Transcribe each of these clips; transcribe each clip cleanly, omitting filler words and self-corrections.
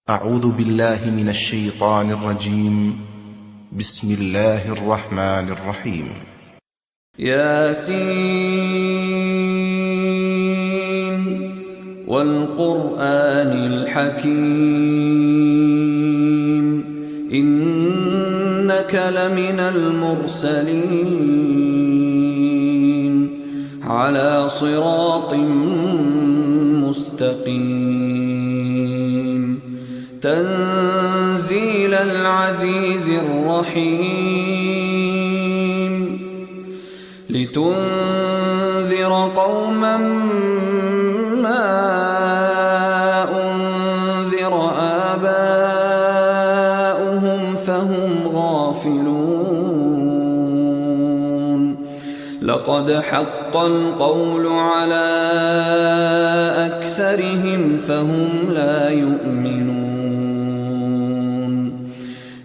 أعوذ بالله من الشيطان الرجيم. بسم الله الرحمن الرحيم. ياسين والقرآن الحكيم إنك لمن المرسلين على صراط مستقيم تنزيل العزيز الرحيم لتنذر قوما ما أنذر آباؤهم فهم غافلون لقد حق القول على أكثرهم فهم لا يؤمنون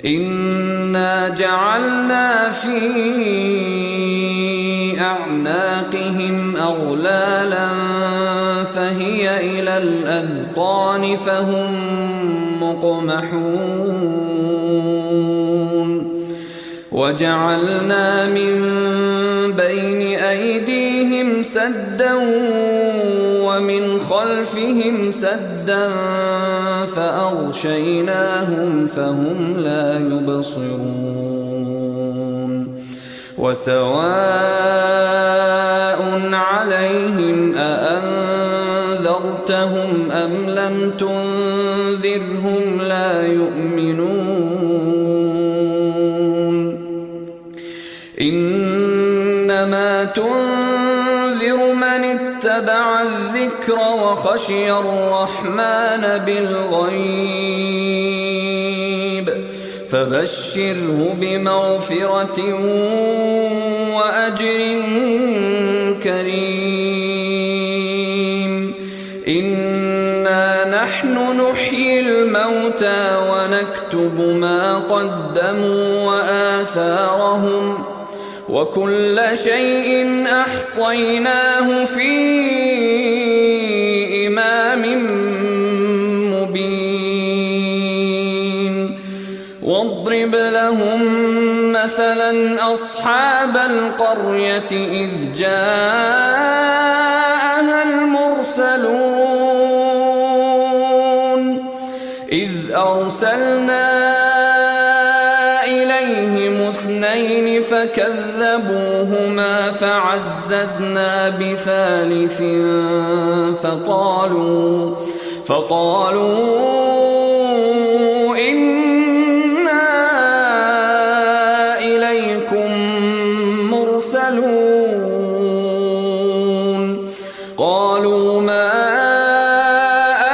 إنا جعلنا في أعناقهم أغلالا فهي إلى الأذقان فهم مقمحون وجعلنا من بين أيديهم سدا ومن خلفهم سدا فأغشيناهم فهم لا يبصرون وسواء عليهم أأنذرتهم أم لم تنذرهم لا يؤمنون إنما تنذر من اتبع الذكر وخشي الرحمن بالغيب فبشره بمغفرة وأجر كريم إنا نحن نحيي الموتى ونكتب ما قدموا وآثارهم وكل شيء أحصيناه في إمام مبين واضرب لهم مثلا أصحاب القرية إذ جاءها المرسلون إذ أرسلنا إليهم اثنين فكذبوهما فعززنا بثالث فقالوا إنا إليكم مرسلون قالوا ما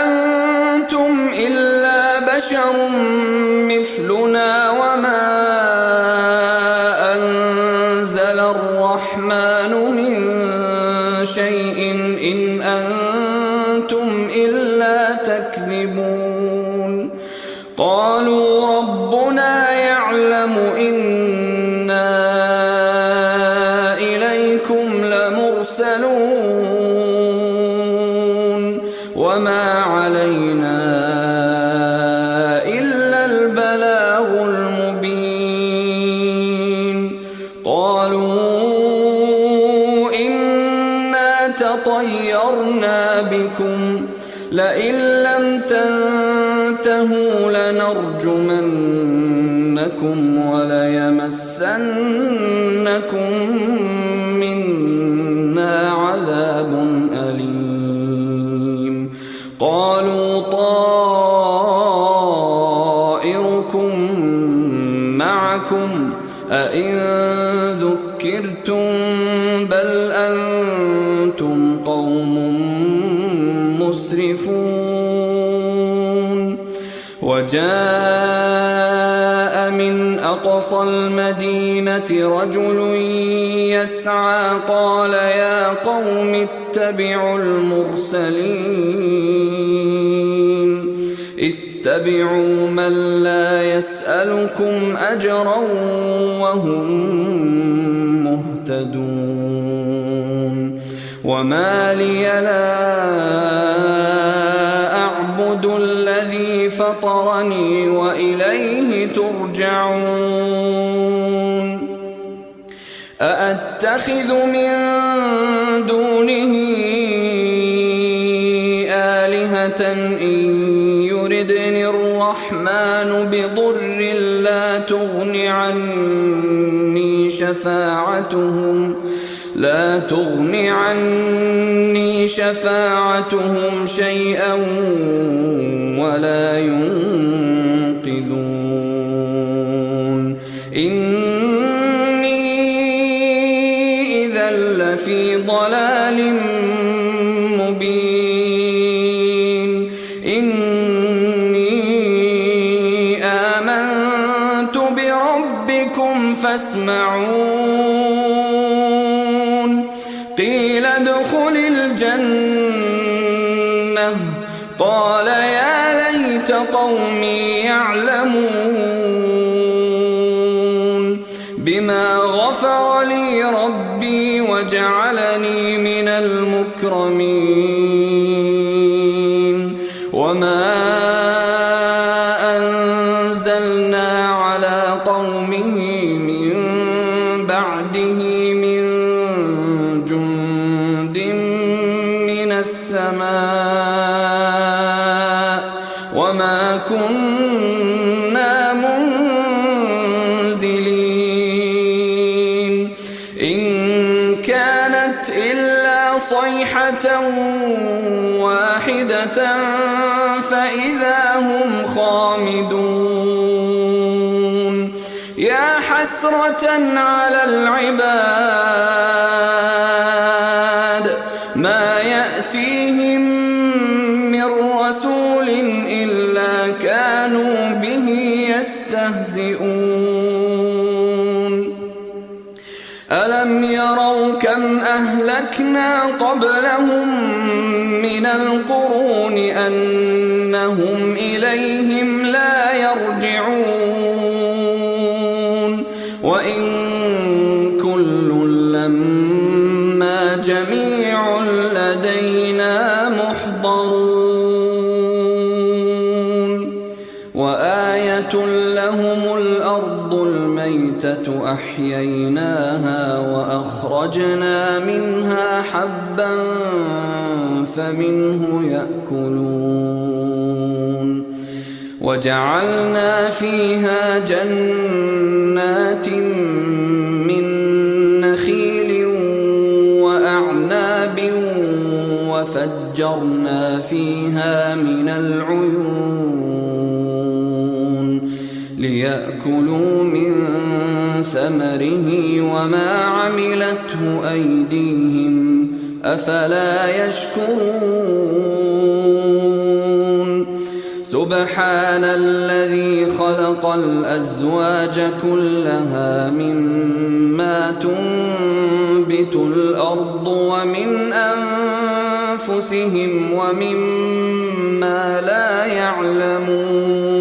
أنتم إلا بشر مثلنا وما أنزل الرحمن من شيء إن أنتم إلا تكذبون قالوا ربنا يعلم إنا إليكم لمرسلون وما علينا إلا البلاغ المبين قالوا إنا تطيرنا بكم لئن لم تنتهوا لنرجمنكم وليمسنكم منا عذاب أليم قالوا طائركم معكم أئن ذكرتم بل أنتم قوم مسرفون وجاء من أقصى المدينة رجل يسعى قال يا قوم اتبعوا المرسلين اتبعوا من لا يسألكم أجرا وهم مهتدون وما لي لا أعبد الذي فطر نصرني وإليه ترجعون أأتخذ من دونه آلهة إن يردني الرحمن بضر لا تغن عني شفاعتهم شيئا ولا ينقذون إني إذا لفي ضلال مبين إني آمنت بربكم فاسمعون قيل ادخل الجنة قال يا ليت قومي يعلمون بما غفر لي ربي وجعلني من المكرمين وما أنزلنا على قومه من بعده من جند من السماء وما كنا منزلين إن كانت إلا صيحة واحدة فإذا هم خامدون يا حسرة على العباد ما يأتيهم من رسول إلا كانوا به يستهزئون ألم يروا كم أهلكنا قبلهم من القرون أنهم إليهم لا يرجعون وإن كل لما جميع لدينا محضرون وآية لهم الأرض الميتة أحييناها وأخرجنا منها حبا فمنه يأكلون وجعلنا فيها جنات من نخيل وأعناب وفجرنا فيها من العيون ليأكلوا من ثمره وما عملته أيديهم أفلا يشكرون سبحان الذي خلق الأزواج كلها مما تنبت الأرض ومن أنفسهم ومما لا يعلمون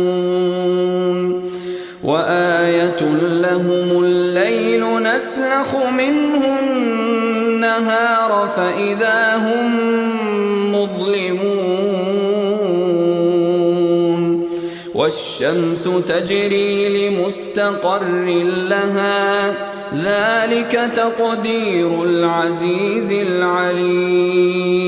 وآية لهم الليل نسلخ منه النهار فإذا هم مظلمون والشمس تجري لمستقر لها ذلك تقدير العزيز العليم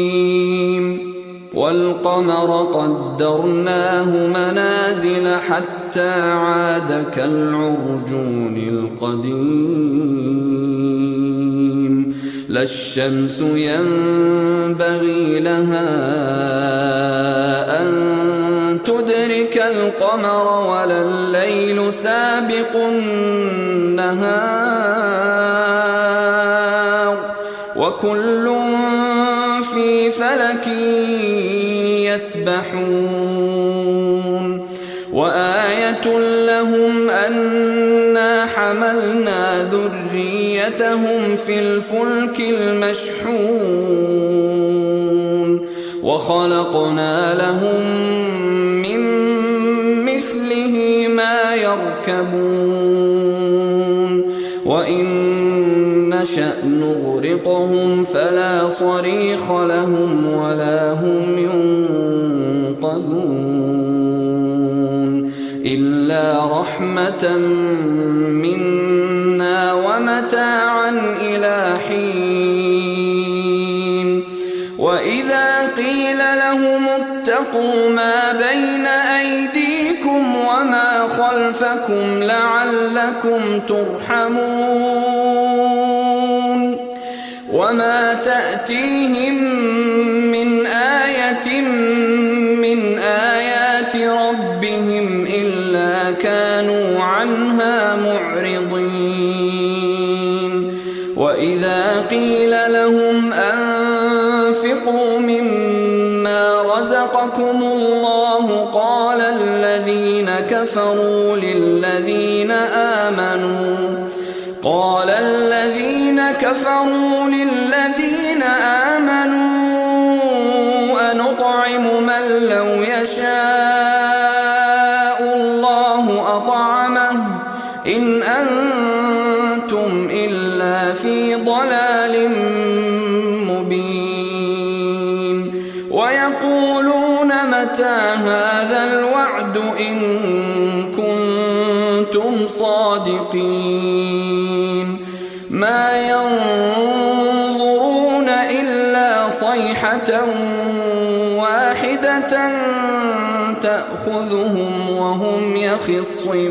والقمر قدرناه منازل حتى عاد كالعرجون القديم لا الشمس ينبغي لها أن تدرك القمر ولا الليل سابق النهار وكل في فلك يسبحون وآية لهم أنا حملنا ذريتهم في الفلك المشحون وخلقنا لهم من مثله ما يركبون وإن نشأ نغرقهم فلا صريخ لهم ولا هم ينقذون إلا رحمة منا ومتاعا إلى حين وإذا قيل لهم اتقوا ما بين أيديكم وما خلفكم لعلكم ترحمون وما تأتيهم من آية من آيات ربهم إلا كانوا عنها معرضين وإذا قيل لهم أنفقوا مما رزقكم الله قال الذين كفروا للذين آمنوا أنطعم من لو يشاء الله أطعمه إن أنتم إلا في ضلال مبين ويقولون متى هذا الوعد إن كنتم صادقين ما ينظرون إلا صيحة واحدة تأخذهم وهم يخصمون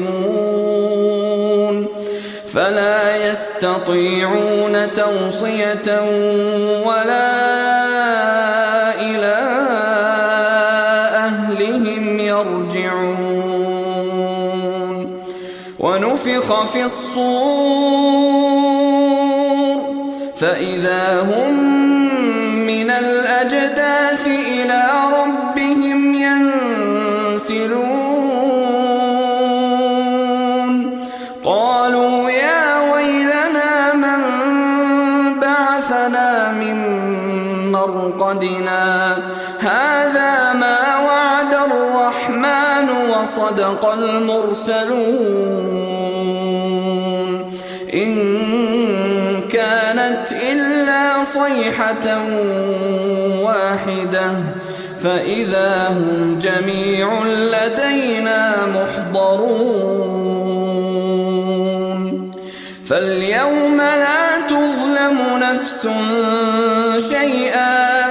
فلا يستطيعون توصية ولا إلى أهلهم يرجعون ونفخ في الصور فإذا هم من الأجداث إلى ربهم ينسلون قالوا يا ويلنا من بعثنا من مرقدنا هذا ما وعد الرحمن وصدق المرسلون إن كانت إلا صيحة واحدة فإذا هم جميع لدينا محضرون فاليوم لا تظلم نفس شيئا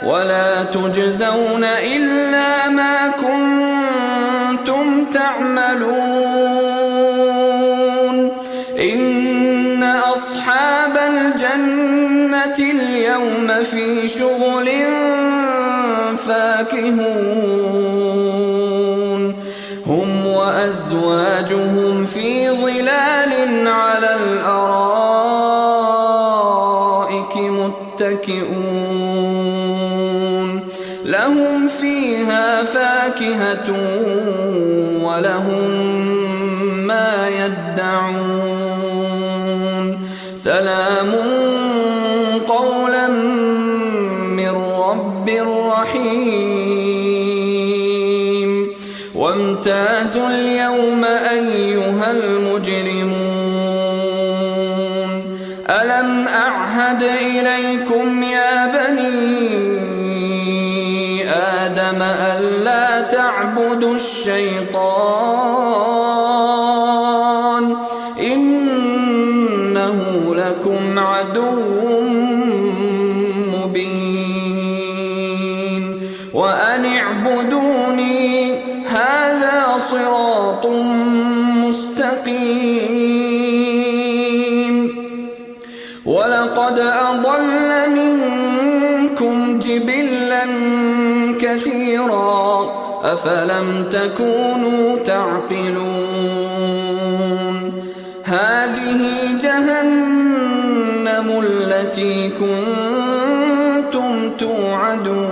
ولا تجزون إلا ما كنتم تعملون إن أصحاب الجنة اليوم في شغل فاكهون هم وأزواجهم في ظلال على الأرائك متكئون لهم فيها فاكهة ولهم ما يدعون سلام قولا من رب رحيم وامتازوا اليوم أيها المجرمون ألم أعهد إليكم يا بني آدم ألا تعبدوا الشيطان إنه لكم عدو مبين وأن اعبدوني هذا صراط مستقيم ولقد أضل منكم جبلا كثيرا أفلم تكونوا تعقلون هذه جهنم التي كنتم توعدون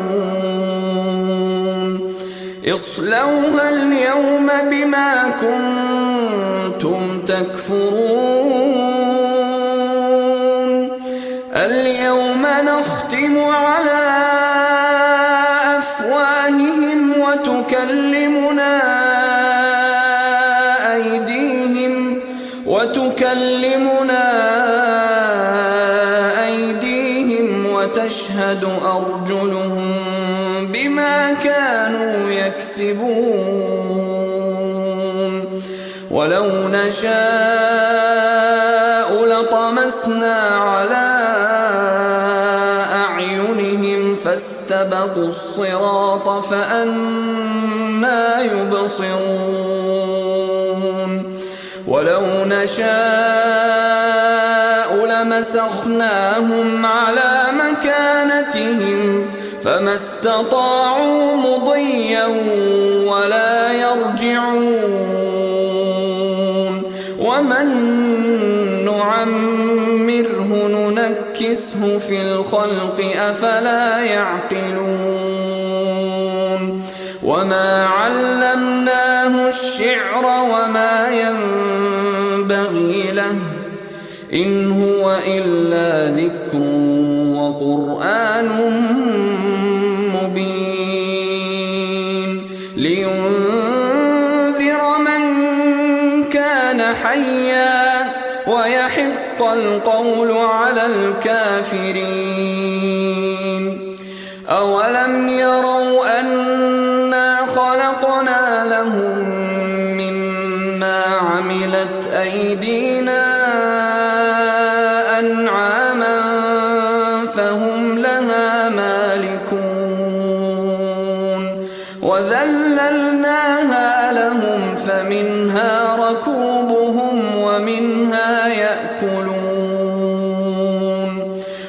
اصلوها اليوم بما كنتم تكفرون اليوم نختم على أفواههم وتكلمنا أيديهم وتشهد أرجلهم بما كانوا يكسبون ولو نشاء لطمسنا على أعينهم فاستبقوا الصراط فأنى يبصرون ولو نشاء لمسخناهم على مكانتهم فما استطاعوا مضيا ولا يرجعون ومن نعمره ننكسه في الخلق أفلا يعقلون وما علمناه الشعر وما ينبغي له إن هو إلا ذكر وقرآن مبين لينذر من كان حيا ويحق القول على الكافرين أولم يروا أنا خلقنا لهم مما عملت أيدينا أنعاما فهم لها مالكون وذللناها لهم فمنها ركوبهم ومنها يأكلون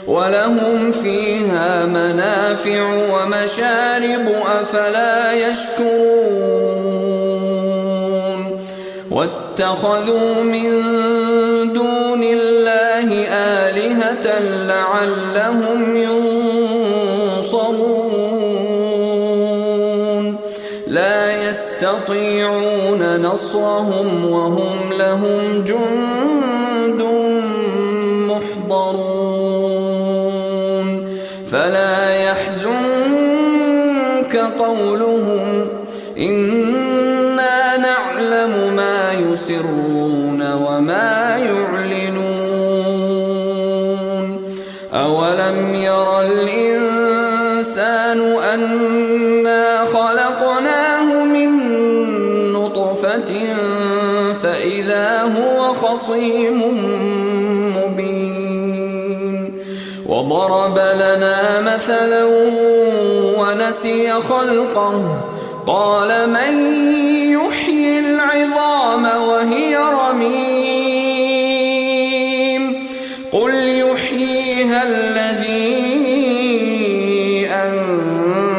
ولهم فيها منافع ومشارب أفلا يشكرون واتخذوا من دون الله آلهة لعلهم ينصرون لا يستطيعون نصرهم وهم لهم جند محضرون فلا يحزنك قولهم إنا نعلم ما يسرون وما يعلنون أولم ير الإنسان أنا خلقناه من نطفة فإذا هو خصيم مبين وضرب لنا مثلا ونسي خلقه قال من يحيي العظام وهي رميم قل يحييها الذي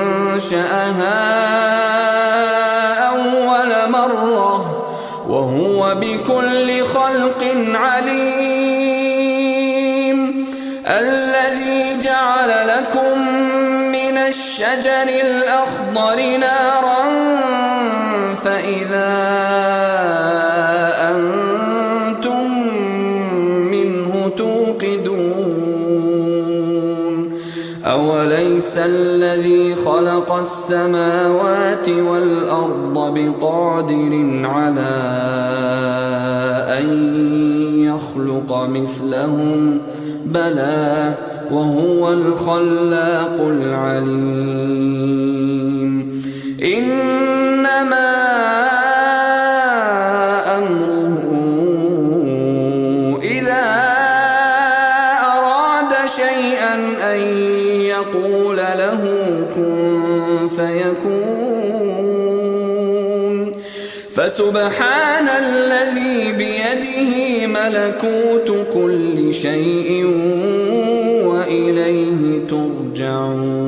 أنشأها أول مرة وهو بكل خلق عليم الذي جعل لكم من الشجر الأخضر نارا فإذا أنتم منه توقدون أوليس الذي خلق السماوات والأرض بقادر على أن يخلق مثلهم بلى وهو الخلاق العليم إنما أمره إذا أراد شيئا أن يقول له كن فيكون فسبحان الذي بيده ملكوت كل شيء وإليه ترجعون